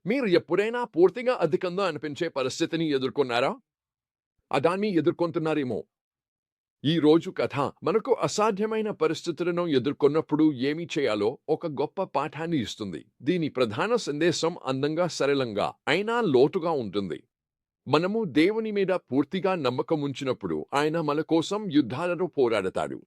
మీరు ఎప్పుడైనా పూర్తిగా అధికంగా అనిపించే పరిస్థితిని ఎదుర్కొన్నారా? దాన్ని ఎదుర్కొంటున్నారేమో. ఈ రోజు కథ మనకు అసాధ్యమైన పరిస్థితులను ఎదుర్కొన్నప్పుడు ఏమి చేయాలో ఒక గొప్ప పాఠాన్ని ఇస్తుంది. దీని ప్రధాన సందేశం అందంగా, సరళంగా, అయినా లోతుగా ఉంటుంది. మనము దేవుని మీద పూర్తిగా నమ్మకం ఉంచినప్పుడు ఆయన మన కోసం యుద్ధాలను పోరాడతాడు.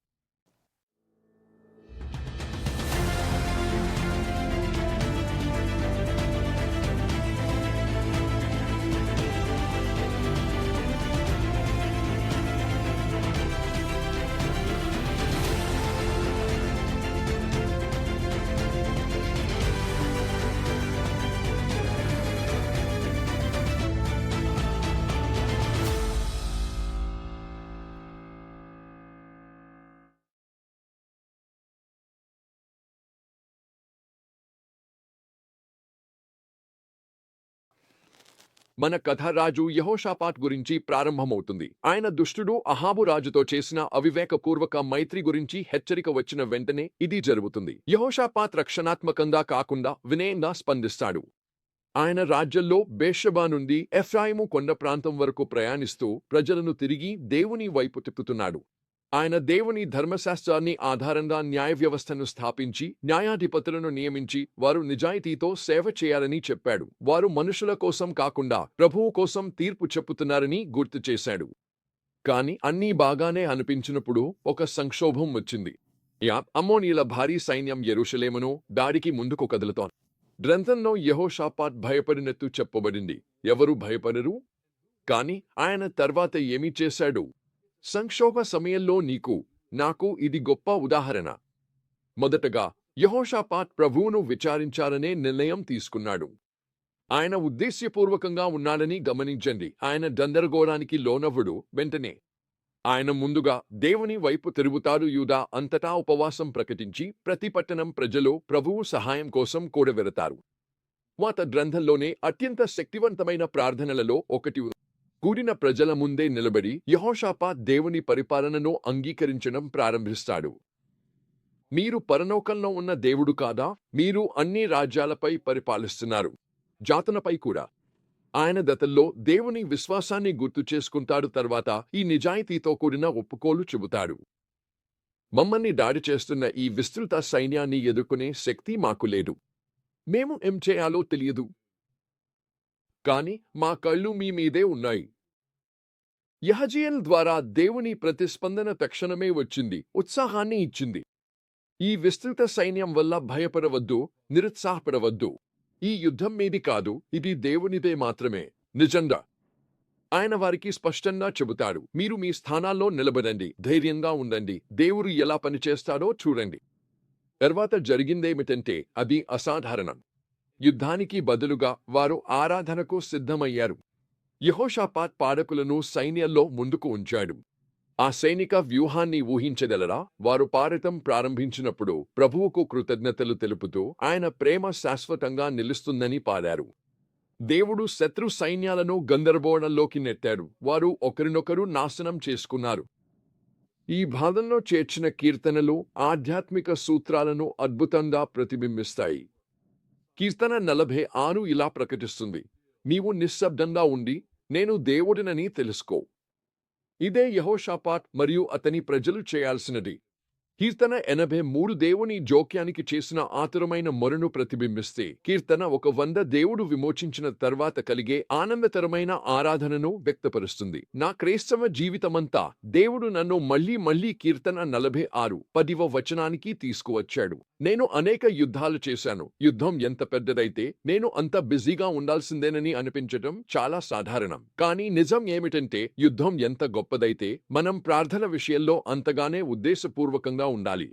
మన కథ రాజు యెహోషాపాత్ గురించి ప్రారంభమవుతుంది. ఆయన దుష్టుడు అహాబు రాజుతో చేసిన అవివేకపూర్వక మైత్రి గురించి హెచ్చరిక వచ్చిన వెంటనే ఇది జరుగుతుంది. యెహోషాపాత్ రక్షణాత్మకంగా కాకుండా వినయంగా స్పందిస్తాడు. ఆయన రాజ్యంలో బేర్షెబా నుండి ఎఫ్రాయిము కొండ ప్రాంతం వరకు ప్రయాణిస్తూ ప్రజలను తిరిగి దేవుని వైపు తిప్పుతున్నాడు. ఆయన దేవుని ధర్మశాస్త్రాన్ని ఆధారంగా న్యాయ వ్యవస్థను స్థాపించి న్యాయాధిపతులను నియమించి వారు నిజాయితీతో సేవ చేయాలని చెప్పాడు. వారు మనుషుల కోసం కాకుండా ప్రభువు కోసం తీర్పు చెప్పుతున్నారని గుర్తు చేశాడు. కాని అన్నీ బాగానే అనిపించినప్పుడు ఒక సంక్షోభం వచ్చింది. అమ్మోనీయుల భారీ సైన్యం యెరూషలేమును దాడికి ముందుకు కదులుతోంది. గ్రంథంలో యెహోషాపాత్ భయపడినట్టు చెప్పబడింది. ఎవరు భయపడరు? కాని ఆయన తర్వాత ఏమి చేశాడు? సంక్షోభ సమయంలో నీకు, నాకు ఇది గొప్ప ఉదాహరణ. మొదటగా యెహోషాపాత్ ప్రభువును విచారించాలనే నిర్ణయం తీసుకున్నాడు. ఆయన ఉద్దేశ్యపూర్వకంగా ఉన్నాడని గమనించండి. ఆయన గందరగోళానికి లోనవ్వడు. వెంటనే ఆయన ముందుగా దేవుని వైపు తిరుగుతాడు. యూదా అంతటా ఉపవాసం ప్రకటించి ప్రతి పట్టణం ప్రజలు ప్రభువు సహాయం కోసం కూడవెడతారు. వాత గ్రంథంలోనే అత్యంత శక్తివంతమైన ప్రార్థనలలో ఒకటి. కూడిన ప్రజల ముందే నిలబడి యెహోషాపాత్ దేవుని పరిపాలనను అంగీకరించడం ప్రారంభిస్తాడు. మీరు పరలోకంలో ఉన్న దేవుడు కాదా? మీరు అన్ని రాజ్యాలపై పరిపాలిస్తున్నారు, జాతులపై కూడా. ఆయన దతల్లో దేవుని విశ్వాసాన్ని గుర్తు చేసుకుంటాడు. తర్వాత ఈ నిజాయితీతో కూడిన ఒప్పుకోలు చెబుతాడు. మమ్మల్ని దాడి చేస్తున్న ఈ విస్తృత సైన్యాన్ని ఎదుర్కొనే శక్తి మాకు లేదు. మేము ఏం చేయాలో తెలియదు. కాని మా కళ్ళు మీ మీదే ఉన్నాయి. యహజీయేల్ ద్వారా దేవుని ప్రతిస్పందన తక్షణమే వచ్చింది, ఉత్సాహాన్ని ఇచ్చింది. ఈ విస్తృత సైన్యం వల్ల భయపడవద్దు, నిరుత్సాహపడవద్దు. ఈ యుద్ధం మీది కాదు, ఇది దేవునిదే మాత్రమే. నిజంగా ఆయన వారికి స్పష్టంగా చెబుతాడు. మీరు మీ స్థానాల్లో నిలబడండి, ధైర్యంగా ఉండండి, దేవుడు ఎలా పనిచేస్తాడో చూడండి. తర్వాత జరిగిందేమిటంటే అది అసాధారణం. యుద్ధానికి బదులుగా వారు ఆరాధనకు సిద్ధమయ్యారు. యెహోషాపాత్ పాడకులను సైన్యంలో ముందుకు ఉంచాడు. ఆ సైనిక వ్యూహాన్ని ఊహించగలరా? వారు పాడటం ప్రారంభించినప్పుడు ప్రభువుకు కృతజ్ఞతలు తెలుపుతూ ఆయన ప్రేమ శాశ్వతంగా నిలుస్తుందని పాడారు. దేవుడు శత్రు సైన్యాలను గందరగోళంలోకి నెట్టాడు. వారు ఒకరినొకరు నాశనం చేసుకున్నారు. ఈ భాగంలో చేర్చిన కీర్తనలు ఆధ్యాత్మిక సూత్రాలను అద్భుతంగా ప్రతిబింబిస్తాయి. కీర్తన 46 ఇలా ప్రకటిస్తుంది: నీవు నిశ్శబ్దంగా ఉండి నేను దేవుడినని తెలుసుకో. ఇదే యెహోషాపాత్ మరియు అతని ప్రజలు చేయాల్సినది. కీర్తన 83 దేవుని జోక్యానికి చేసిన ఆతురమైన మొరను ప్రతిబింబిస్తే, కీర్తన 100 దేవుడు విమోచించిన తర్వాత కలిగే ఆనందకరమైన ఆరాధనను వ్యక్తపరుస్తుంది. నా క్రైస్తవ జీవితమంతా దేవుడు నన్ను మళ్లీ కీర్తన 46 10వ వచనానికి తీసుకువచ్చాడు. నేను అనేక యుద్ధాలు చేశాను. యుద్ధం ఎంత పెద్దదైతే నేను అంత బిజీగా ఉండాల్సిందేనని అనిపించటం చాలా సాధారణం. కానీ నిజం ఏమిటంటే యుద్ధం ఎంత గొప్పదైతే మనం ప్రార్థన విషయంలో అంతగానే ఉద్దేశపూర్వకంగా ఉండాలి.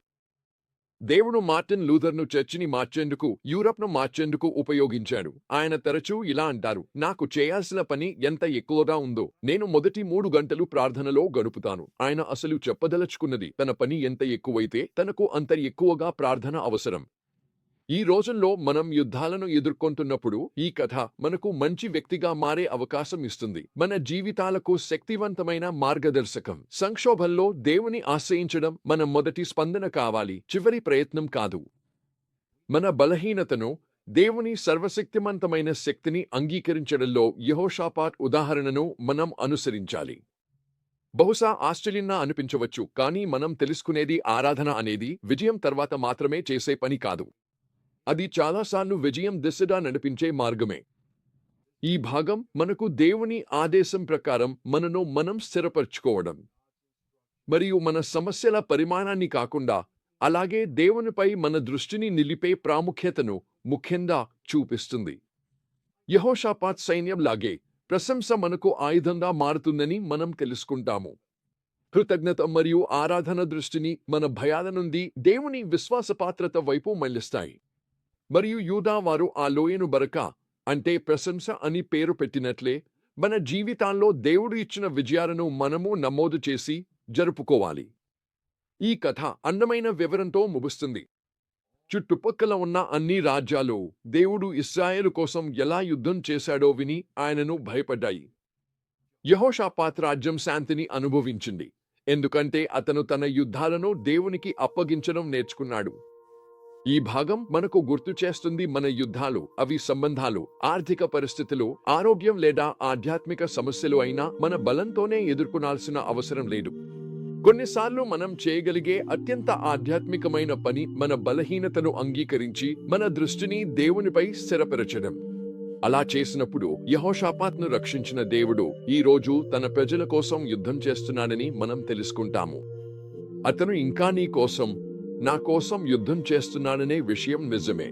దేవుడు మార్టిన్ లూథర్ను చర్చిని మార్చేందుకు, యూరప్ను మార్చేందుకు ఉపయోగించాడు. ఆయన తరచూ ఇలా అంటారు: నాకు చేయాల్సిన పని ఎంత ఎక్కువగా ఉందో నేను మొదటి 3 గంటలు ప్రార్థనలో గడుపుతాను. ఆయన అసలు చెప్పదలుచుకున్నది, తన పని ఎంత ఎక్కువైతే తనకు అంత ఎక్కువగా ప్రార్థన అవసరం. ఈ రోజుల్లో మనం యుద్ధాలను ఎదుర్కొంటున్నప్పుడు ఈ కథ మనకు మంచి వ్యక్తిగా మారే అవకాశం ఇస్తుంది. మన జీవితాలకు శక్తివంతమైన మార్గదర్శకం. సంక్షోభంలో దేవుని ఆశ్రయించడం మన మొదటి స్పందన కావాలి, చివరి ప్రయత్నం కాదు. మన బలహీనతను, దేవుని సర్వశక్తిమంతమైన శక్తిని అంగీకరించడంలో యెహోషాపాత్ ఉదాహరణను మనం అనుసరించాలి. బహుశా ఆశ్చర్యంగా అనిపించవచ్చు, కానీ మనం తెలుసుకునేది ఆరాధన అనేది విజయం తర్వాత మాత్రమే చేసే పని కాదు. అది చాలాసార్లు విజయం దిశగా నడిపించే మార్గమే. ఈ భాగం మనకు దేవుని ఆదేశం ప్రకారం మనను మనం స్థిరపరచుకోవడం మరియు మన సమస్యల పరిమాణాన్ని కాకుండా అలాగే దేవునిపై మన దృష్టిని నిలిపే ప్రాముఖ్యతను ముఖ్యంగా చూపిస్తుంది. యెహోషాపాత్ సైన్యం లాగే ప్రశంస మనకు ఆయుధంగా మారుతుందని మనం తెలుసుకుంటాము. కృతజ్ఞత మరియు ఆరాధన దృష్టిని మన భయాల నుండి దేవుని విశ్వాసపాత్రత వైపు మళ్లిస్తాయి. మరియు యూదా వారు ఆ లోయను బరక అంటే ప్రశంస అని పేరు పెట్టినట్లే మన జీవితాల్లో దేవుడు ఇచ్చిన విజయాలను మనము నమోదు చేసి జరుపుకోవాలి. ఈ కథ అందమైన వివరంతో ముగుస్తుంది. చుట్టుపక్కల ఉన్న అన్ని రాజ్యాలు దేవుడు ఇశ్రాయేలు కోసం ఎలా యుద్ధం చేశాడో విని ఆయనను భయపడ్డాయి. యెహోషాపాత్ రాజ్యం శాంతిని అనుభవించింది, ఎందుకంటే అతను తన యుద్ధాలను దేవునికి అప్పగించడం నేర్చుకున్నాడు. ఈ భాగం మనకు గుర్తు చేస్తుంది, మన యుద్ధాలు, అవి సంబంధాలు, ఆర్థిక పరిస్థితులు, ఆరోగ్యం లేదా ఆధ్యాత్మిక సమస్యలు అయినా మన బలంతోనే ఎదుర్కొనాల్సిన అవసరం లేదు. కొన్నిసార్లు మనం చేయగలిగే అత్యంత ఆధ్యాత్మికమైన పని మన బలహీనతను అంగీకరించి మన దృష్టిని దేవునిపై స్థిరపరచడం. అలా చేసినప్పుడు యెహోషాపాత్ను రక్షించిన దేవుడు ఈ రోజు తన ప్రజల కోసం యుద్ధం చేస్తున్నాడని మనం తెలుసుకుంటాము. అతను ఇంకా నీ కోసం, నా కోసం యుద్ధం చేస్తున్నాడనే విషయం నిజమే.